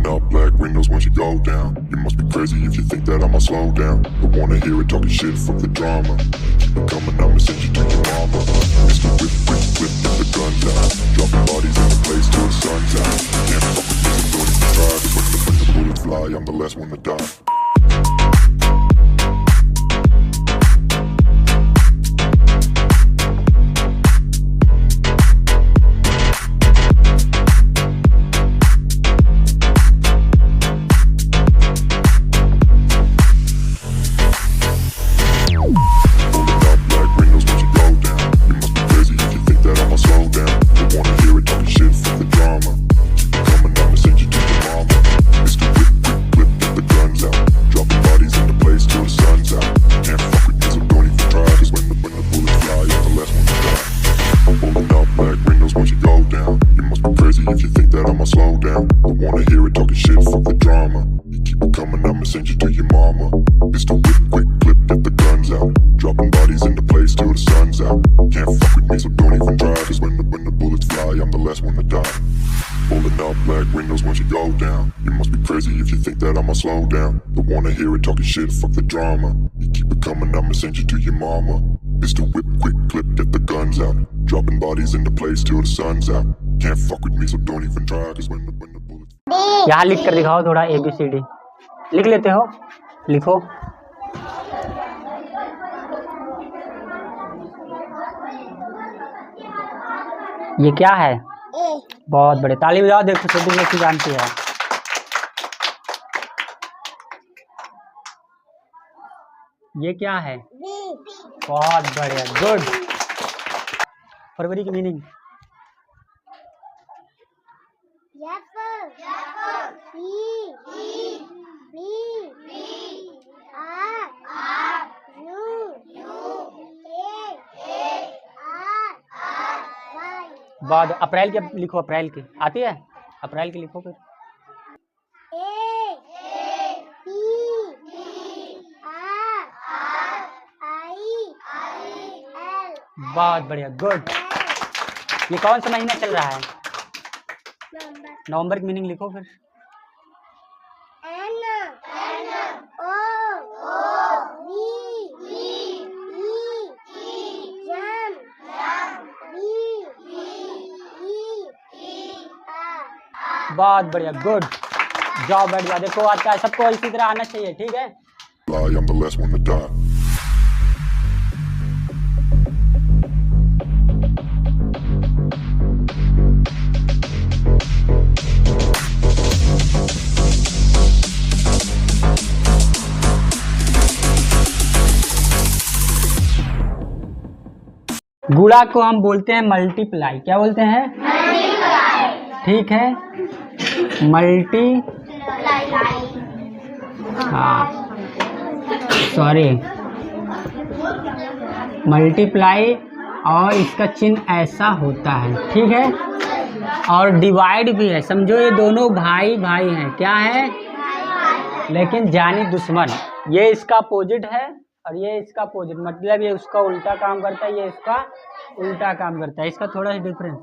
Rolling up black windows once you go down. You must be crazy if you think that I'ma slow down. I wanna hear it talking shit, fuck the drama. Keep it coming, I'ma send you to your mama. Mr. Whip, whip, whip, get the guns out. Dropping bodies in the place till the sun's out. Can't fuck with me, so don't even try. 'Cause when the bullets fly, I'm the last one to die. Slow down, don't wanna hear it talking shit, fuck the drama. You keep it coming, I'ma send you to your mama. It's the whip, quick clip, get the guns out. Dropping bodies in the place till the sun's out. Can't fuck with me, so don't even try, 'cause when the bullets... यहाँ लिख कर दिखाओ थोड़ा ABCD लिख लेते हो, लिखो। ये क्या है? बहुत बड़े, ताली बजाओ, देखो छोटी बच्ची जानती है। ये क्या है? बहुत बढ़िया, गुड। फरवरी की मीनिंग? बाद अप्रैल के लिखो, अप्रैल की आती है, अप्रैल की लिखो फिर। बहुत बढ़िया, गुड। ये कौन सा महीना चल रहा है? नवंबर की मीनिंग लिखो फिर। बहुत बढ़िया, गुड। जाओ बैठ जाओ, देखो आता है, सबको इसी तरह आना चाहिए, ठीक है। गुणा को हम बोलते हैं मल्टीप्लाई। क्या बोलते हैं? ठीक है, मल्टीप्लाई, और इसका चिन्ह ऐसा होता है, ठीक है। और डिवाइड भी है, समझो ये दोनों भाई भाई हैं, क्या है, लेकिन जानी दुश्मन। ये इसका अपोजिट है और ये इसका अपोजिट, मतलब ये उसका उल्टा काम करता है, ये इसका उल्टा काम करता है, इसका थोड़ा सा डिफरेंस।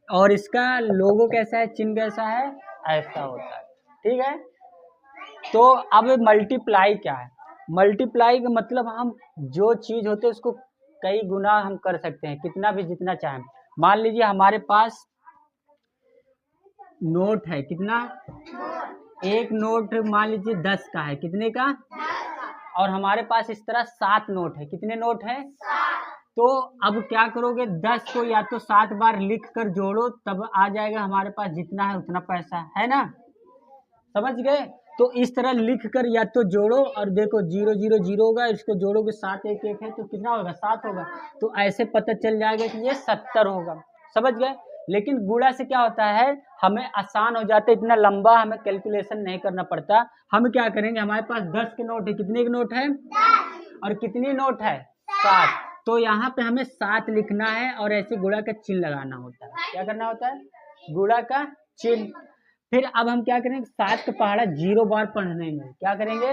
और इसका लोगो कैसा है, चिन्ह कैसा है, ऐसा होता है, ठीक है। तो अब मल्टीप्लाई क्या है? मल्टीप्लाई का मतलब हम जो चीज़ होते हैं उसको कई गुना हम कर सकते हैं, कितना भी जितना चाहें। मान लीजिए हमारे पास नोट है, कितना, एक नोट मान लीजिए 10 का है, कितने का, और हमारे पास इस तरह 7 नोट है, कितने नोट है, तो अब क्या करोगे, 10 को या तो 7 बार लिख कर जोड़ो, तब आ जाएगा हमारे पास जितना है उतना पैसा, है ना, समझ गए। तो इस तरह लिख कर या तो जोड़ो, और देखो 0 0 0 होगा, इसको जोड़ोगे 7 1 1 है तो कितना होगा, 7 होगा, तो ऐसे पता चल जाएगा कि ये 70 होगा, समझ गए। लेकिन गुणा से क्या होता है, हमें आसान हो जाता है, इतना लंबा हमें कैलकुलेशन नहीं करना पड़ता। हम क्या करेंगे, हमारे पास 10 के नोट है, कितने के नोट है, और कितनी नोट है, 7, तो यहाँ पे हमें 7 लिखना है और ऐसे गुणा का चिन्ह लगाना होता है। क्या करना होता है, गुणा का चिन्ह। फिर अब हम क्या करेंगे, 7 का पहाड़ा 0 बार पढ़ने में, क्या करेंगे,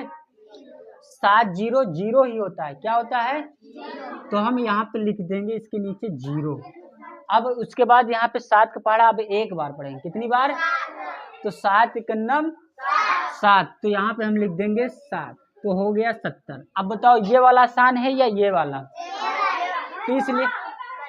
7 0 0 ही होता है, क्या होता है, तो हम यहाँ पे लिख देंगे इसके नीचे 0। अब उसके बाद यहाँ पे 7 का पहाड़ा अब 1 बार पढ़ेंगे, कितनी बार, तो 7 एकन्नम 7, तो यहाँ पे हम लिख देंगे 7, तो हो गया 70। अब बताओ ये वाला आसान है या ये वाला?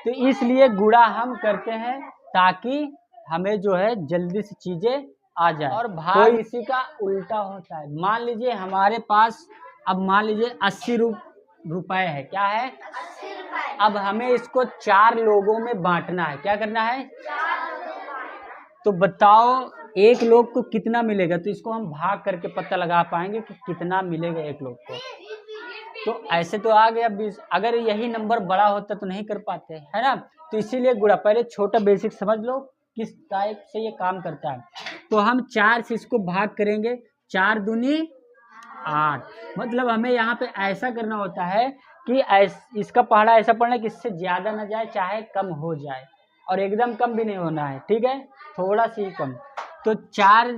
तो इसलिए गुणा हम करते हैं ताकि हमें जो है जल्दी से चीजें आ जाए। और भाग इसी का उल्टा होता है। मान लीजिए हमारे पास, अब मान लीजिए 80 रुपए है। क्या है? 80 रुपए। अब हमें इसको 4 लोगों में बांटना है। क्या करना है? 4 लोगों में बांटना। तो बताओ एक लोग को कितना मिलेगा? तो इसको हम भाग करके पता लगा पाएंगे कि कितना मिलेगा एक लोग को। तो ऐसे तो आ गया 20। अगर यही नंबर बड़ा होता तो नहीं कर पाते, है ना? तो इसीलिए गुणा, पहले छोटा बेसिक समझ लो किस टाइप से ये काम करता है। तो हम 4 से इसको भाग करेंगे, 4 दूनी 8। मतलब हमें यहाँ पे ऐसा करना होता है कि इसका पहाड़ा ऐसा पढ़ना कि इससे ज़्यादा ना जाए, चाहे कम हो जाए, और एकदम कम भी नहीं होना है, ठीक है? थोड़ा सी कम। तो 4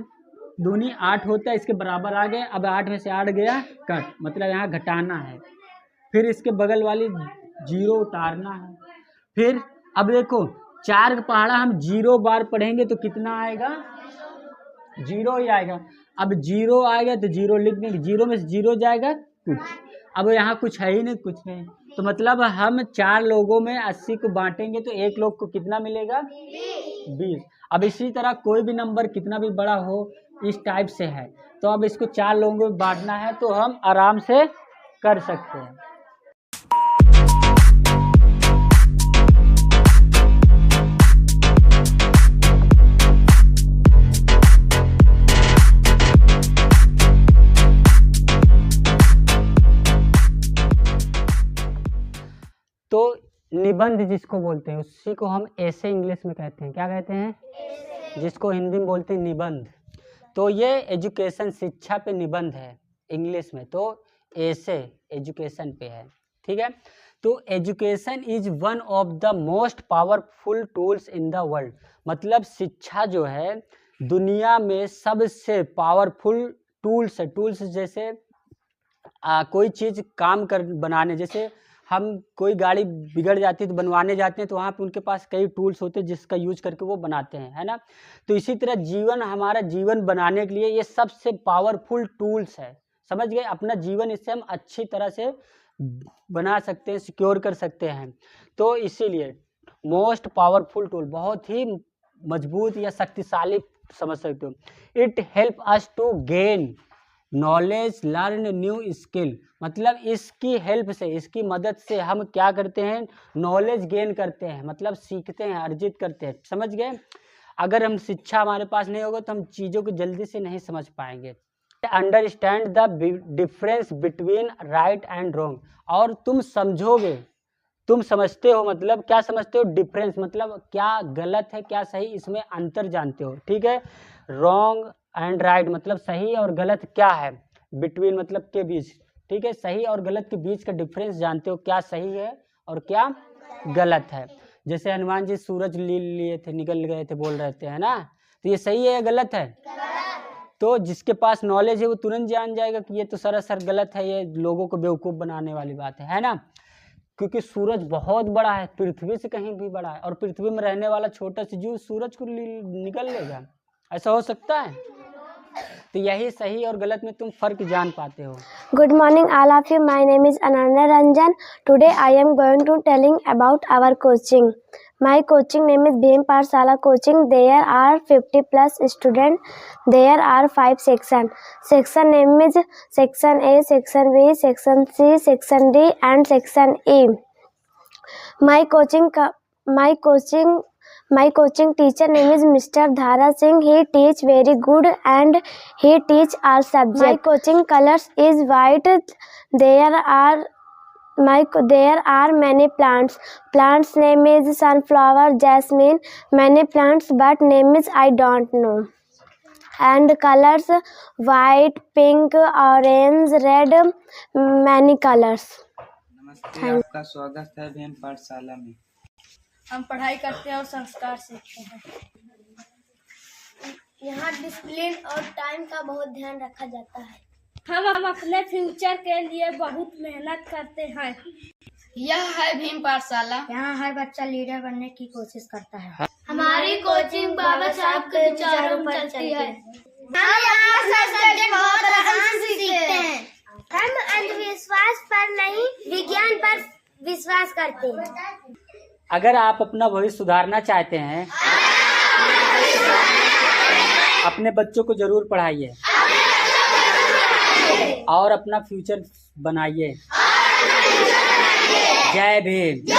दूनी 8 होता है, इसके बराबर आ गए। अब 8 में से 8 गया कट, मतलब यहाँ घटाना है। फिर इसके बगल वाली 0 उतारना है। फिर अब देखो 4 का पहाड़ा हम 0 बार पढ़ेंगे तो कितना आएगा? 0 ही आएगा। अब 0 आएगा तो 0 लिख देंगे, 0 में से 0 जाएगा कुछ। अब यहाँ कुछ है ही नहीं, कुछ नहीं। तो मतलब हम 4 लोगों में 80 को बांटेंगे तो एक लोग को कितना मिलेगा? 20। अब इसी तरह कोई भी नंबर कितना भी बड़ा हो, इस टाइप से है। तो अब इसको 4 लोगों में बांटना है तो हम आराम से कर सकते हैं। तो निबंध जिसको बोलते हैं उसी को हम ऐसे इंग्लिश में कहते हैं। क्या कहते हैं? जिसको हिंदी में बोलते हैं निबंध। तो ये एजुकेशन, शिक्षा पे निबंध है इंग्लिश में, तो ऐसे एजुकेशन पे है, ठीक है? तो education is one of the most powerful tools in the world. मतलब शिक्षा जो है दुनिया में सबसे पावरफुल टूल्स है। टूल्स जैसे कोई चीज़ काम कर बनाने, जैसे हम कोई गाड़ी बिगड़ जाती है तो बनवाने जाते हैं, तो वहाँ पे उनके पास कई टूल्स होते हैं जिसका यूज करके वो बनाते हैं, है ना? तो इसी तरह जीवन, हमारा जीवन बनाने के लिए ये सबसे पावरफुल टूल्स है। समझ गए? अपना जीवन इससे हम अच्छी तरह से बना सकते हैं, सिक्योर कर सकते हैं। तो इसीलिए मोस्ट पावरफुल टूल, बहुत ही मजबूत या शक्तिशाली समझ सकते हो। It help us to gain knowledge, learn new skill. मतलब इसकी हेल्प से, इसकी मदद से हम क्या करते हैं? नॉलेज गेन करते हैं, मतलब सीखते हैं, अर्जित करते हैं। समझ गए? अगर हम शिक्षा हमारे पास नहीं होगा तो हम चीज़ों को जल्दी से नहीं समझ पाएंगे। Understand the difference between right and wrong. और तुम समझोगे, तुम समझते हो, मतलब क्या समझते हो? डिफरेंस मतलब क्या गलत है क्या सही, इसमें अंतर जानते हो, ठीक है? रॉन्ग एंड राइट मतलब सही और गलत क्या है, बिटवीन मतलब के बीच, ठीक है? सही और गलत के बीच का डिफरेंस जानते हो, क्या सही है और क्या गलत है। जैसे हनुमान जी सूरज लिए थे, निकल गए थे, बोल रहे थे, है ना? तो ये सही है या गलत है? तो जिसके पास नॉलेज है वो तुरंत जान जाएगा कि ये तो सरासर गलत है, ये लोगों को बेवकूफ़ बनाने वाली बात है ना? क्योंकि सूरज बहुत बड़ा है, पृथ्वी से कहीं भी बड़ा है, और पृथ्वी में रहने वाला छोटा सा जीव सूरज को निकल लेगा? ऐसा हो सकता है? तो यही सही और गलत में तुम फर्क जान पाते हो। Good morning all of you. My name is Ananya Ranjan. Today I am going to telling about our coaching. My coaching name is Bhim Pathshala Coaching. There are 50 plus students. There are 5 sections. Section name is Section A, Section B, Section C, Section D and Section E. My coaching teacher name is Mr. Dhara Singh. He teach very good and he teach all subjects. My coaching colors is white. There are many plants. Plants name is sunflower, jasmine, many plants but name is I don't know. And colors white, pink, orange, red, many colors. नमस्ते, आपका स्वागत है भीम पाठशाला में। हम पढ़ाई करते हैं और संस्कार सीखते हैं। यहाँ डिसिप्लिन और टाइम का बहुत ध्यान रखा जाता है। हम अपने फ्यूचर के लिए बहुत मेहनत करते हैं। यह है भीम पाठशाला। यहाँ हर बच्चा लीडर बनने की कोशिश करता है। हमारी कोचिंग बाबा साहब के विचारों पर चलती है। हम यहाँ सब सब्जेक्ट विज्ञान पर विश्वास करते हैं। अगर आप अपना भविष्य सुधारना चाहते हैं, अपने बच्चों को जरूर पढ़ाइए और अपना फ्यूचर बनाइए। जय भीम।